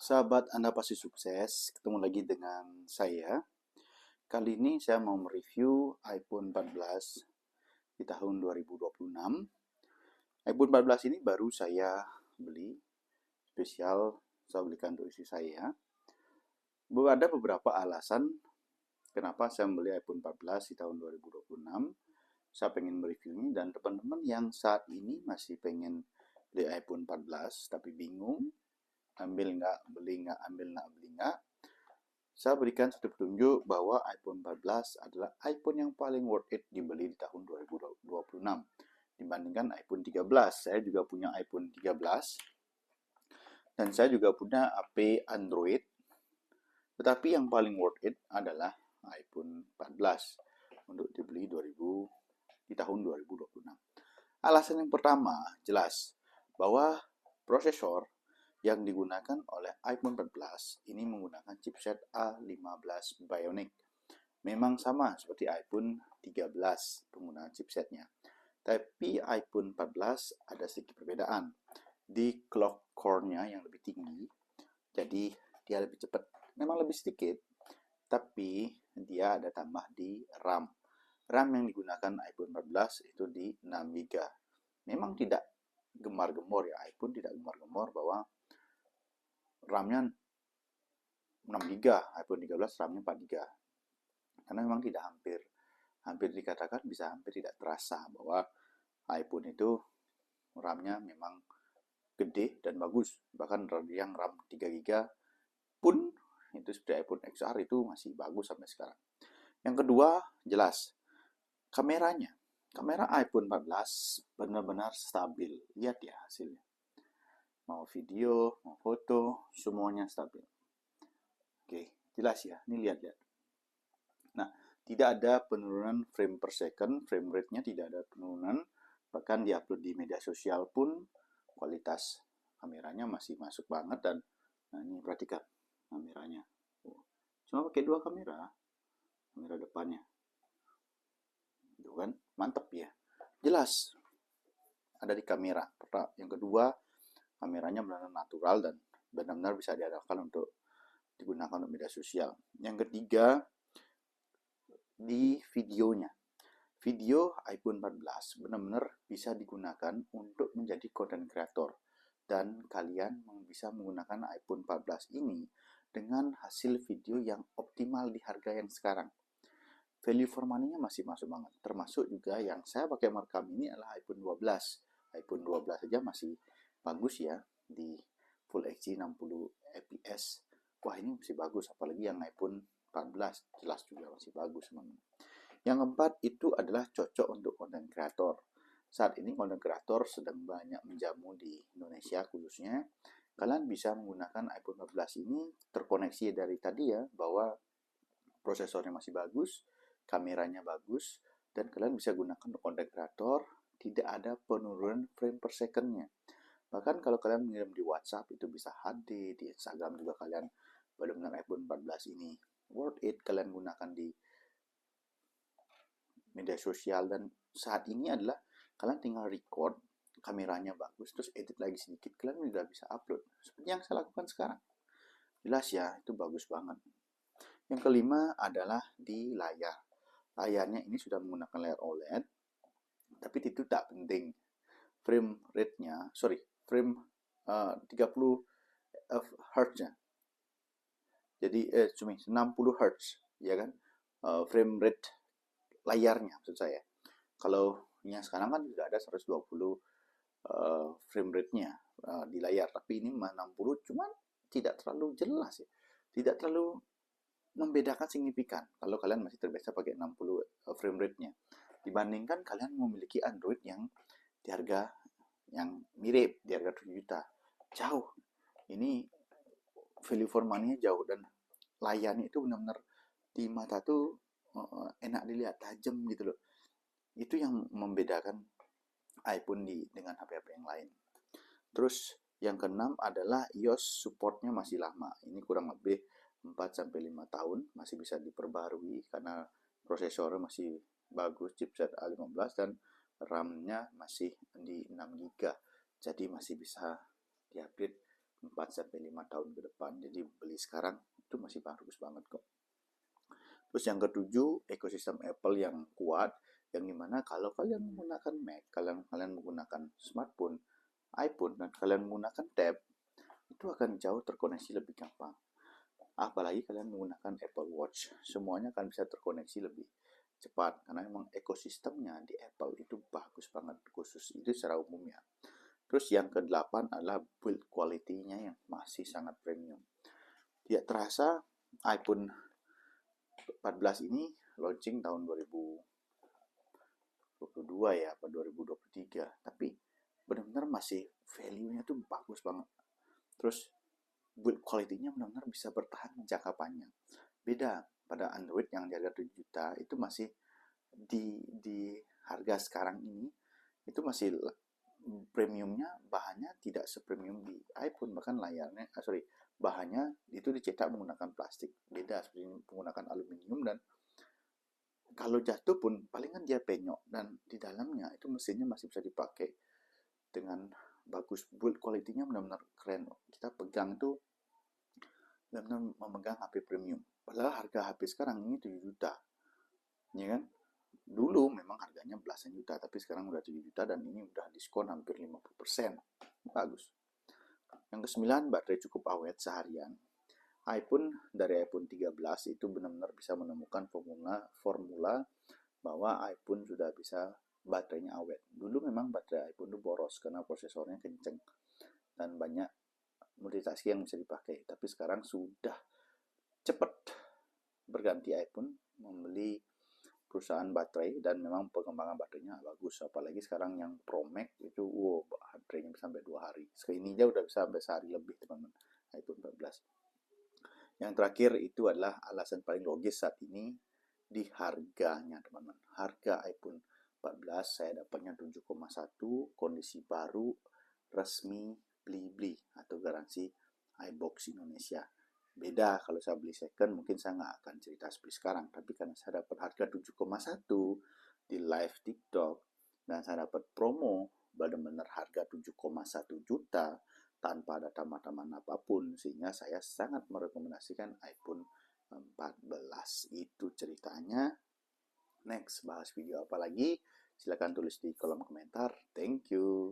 Sahabat Anda pasti sukses, ketemu lagi dengan saya. Kali ini saya mau mereview iPhone 14 di tahun 2026. iPhone 14 ini baru saya beli, spesial saya belikan untuk istri saya. Ada beberapa alasan kenapa saya membeli iPhone 14 di tahun 2026. Saya pengen mereview ini dan teman-teman yang saat ini masih pengen beli iPhone 14 tapi bingung, ambil nggak, beli nggak, ambil nggak, beli nggak. Saya berikan satu petunjuk bahwa iPhone 14 adalah iPhone yang paling worth it dibeli di tahun 2026 dibandingkan iPhone 13. Saya juga punya iPhone 13 dan saya juga punya HP Android. Tetapi yang paling worth it adalah iPhone 14 untuk dibeli di tahun 2026. Alasan yang pertama jelas bahwa prosesor yang digunakan oleh iPhone 14 ini menggunakan chipset A15 Bionic. Memang sama seperti iPhone 13 penggunaan chipsetnya. Tapi iPhone 14 ada sedikit perbedaan. Di clock core-nya yang lebih tinggi, jadi dia lebih cepat. Memang lebih sedikit, tapi dia ada tambah di RAM. RAM yang digunakan iPhone 14 itu di 6 GB. Memang tidak gemar-gemor ya, iPhone tidak gemar-gemor bahwa RAM-nya 6 GB, iPhone 13 RAM-nya 4 GB. Karena memang tidak hampir dikatakan bisa hampir tidak terasa bahwa iPhone itu RAM-nya memang gede dan bagus. Bahkan yang RAM 3 GB pun itu seperti iPhone XR itu masih bagus sampai sekarang. Yang kedua, jelas kameranya. Kamera iPhone 14 benar-benar stabil. Lihat ya hasilnya. Mau video, mau foto, semuanya stabil. Oke, jelas ya. Ini lihat-lihat. Nah, tidak ada penurunan frame per second, frame rate-nya tidak ada penurunan. Bahkan diupload di media sosial pun kualitas kameranya masih masuk banget. Dan nah ini perhatikan kameranya. Cuma pakai dua kamera depannya. Itu kan mantep ya. Jelas ada di kamera. Yang kedua, kameranya benar-benar natural dan benar-benar bisa diandalkan untuk digunakan untuk media sosial. Yang ketiga, di videonya. Video iPhone 14 benar-benar bisa digunakan untuk menjadi content creator. Dan kalian bisa menggunakan iPhone 14 ini dengan hasil video yang optimal di harga yang sekarang. Value for money-nya masih masuk banget. Termasuk juga yang saya pakai merekam ini adalah iPhone 12. iPhone 12 saja masih bagus ya di Full HD 60 fps. Wah ini masih bagus, apalagi yang iPhone 14 jelas juga masih bagus teman-teman. Yang keempat itu adalah cocok untuk content creator. Saat ini content creator sedang banyak menjamu di Indonesia khususnya. Kalian bisa menggunakan iPhone 14 ini terkoneksi dari tadi ya, bahwa prosesornya masih bagus, kameranya bagus, dan kalian bisa gunakan untuk content creator, tidak ada penurunan frame per second-nya. Bahkan kalau kalian mengirim di WhatsApp itu bisa HD, di Instagram juga kalian benar-benar iPhone 14 ini worth it kalian gunakan di media sosial. Dan saat ini adalah kalian tinggal record, kameranya bagus, terus edit lagi sedikit, kalian udah bisa upload. Seperti yang saya lakukan sekarang. Jelas ya, itu bagus banget. Yang kelima adalah di layar. Layarnya ini sudah menggunakan layar OLED, tapi itu tak penting. Frame rate-nya, frame 30 Hz-nya. Jadi cuma 60 Hz, ya kan? Frame rate layarnya maksud saya. Kalau yang sekarang kan sudah ada 120 frame rate-nya di layar, tapi ini 60, cuman tidak terlalu jelas ya. Tidak terlalu membedakan signifikan kalau kalian masih terbiasa pakai 60 frame rate-nya dibandingkan kalian memiliki Android yang di harga yang mirip, di harga 7 juta. Jauh. Ini value for money-nya jauh, dan layarnya itu benar-benar di mata tuh enak dilihat, tajam gitu loh. Itu yang membedakan iPhone dengan HP-HP yang lain. Terus yang keenam adalah iOS support-nya masih lama. Ini kurang lebih 4-5 tahun masih bisa diperbarui karena prosesornya masih bagus, chipset A15, dan RAM-nya masih di 6 GB. Jadi masih bisa diupgrade 4-5 tahun ke depan. Jadi beli sekarang itu masih bagus banget kok. Terus yang ketujuh, ekosistem Apple yang kuat, yang dimana kalau kalian menggunakan Mac, kalian menggunakan smartphone, iPhone, dan kalian menggunakan tab, itu akan jauh terkoneksi lebih gampang. Apalagi kalian menggunakan Apple Watch, semuanya akan bisa terkoneksi lebih cepat, karena memang ekosistemnya di Apple itu bagus banget, khusus itu secara umum ya. Terus yang ke-8 adalah build quality-nya yang masih sangat premium. Tidak terasa iPhone 14 ini launching tahun 2022 ya, atau 2023. Tapi benar-benar masih value-nya tuh bagus banget. Terus build quality-nya benar-benar bisa bertahan jangka panjang. Beda pada Android yang di harga 7 juta itu masih di harga sekarang ini itu masih premiumnya, bahannya tidak sepremium di iPhone, bahkan layarnya bahannya itu dicetak menggunakan plastik, beda seperti menggunakan aluminium, dan kalau jatuh pun palingan dia penyok, dan di dalamnya itu mesinnya masih bisa dipakai dengan bagus. Build quality-nya benar-benar keren. Kita pegang tuh benar-benar memegang HP premium, padahal harga HP sekarang ini 7 juta ya kan. Dulu memang harganya belasan juta, tapi sekarang udah 7 juta dan ini udah diskon hampir 50%. Bagus. Yang ke-9, baterai cukup awet seharian. iPhone dari iPhone 13 itu benar-benar bisa menemukan formula bahwa iPhone sudah bisa baterainya awet. Dulu memang baterai iPhone itu boros karena prosesornya kenceng dan banyak multitasking yang bisa dipakai. Tapi sekarang sudah cepat berganti iPhone, membeli perusahaan baterai, dan memang pengembangan baterainya bagus. Apalagi sekarang yang Pro Max itu baterainya bisa sampai 2 hari. Ini aja udah bisa sampai sehari lebih teman-teman, iPhone 14. Yang terakhir itu adalah alasan paling logis saat ini di harganya teman-teman. Harga iPhone 14 saya dapatnya 7,1, kondisi baru, resmi, beli atau garansi iBox Indonesia. Beda kalau saya beli second, mungkin saya nggak akan cerita seperti sekarang. Tapi karena saya dapat harga 7,1 di live TikTok, dan saya dapat promo benar-benar harga 7,1 juta tanpa ada tambahan-tambahan apapun, sehingga saya sangat merekomendasikan iPhone 14. Itu ceritanya. Next, bahas video apa lagi? Silahkan tulis di kolom komentar. Thank you.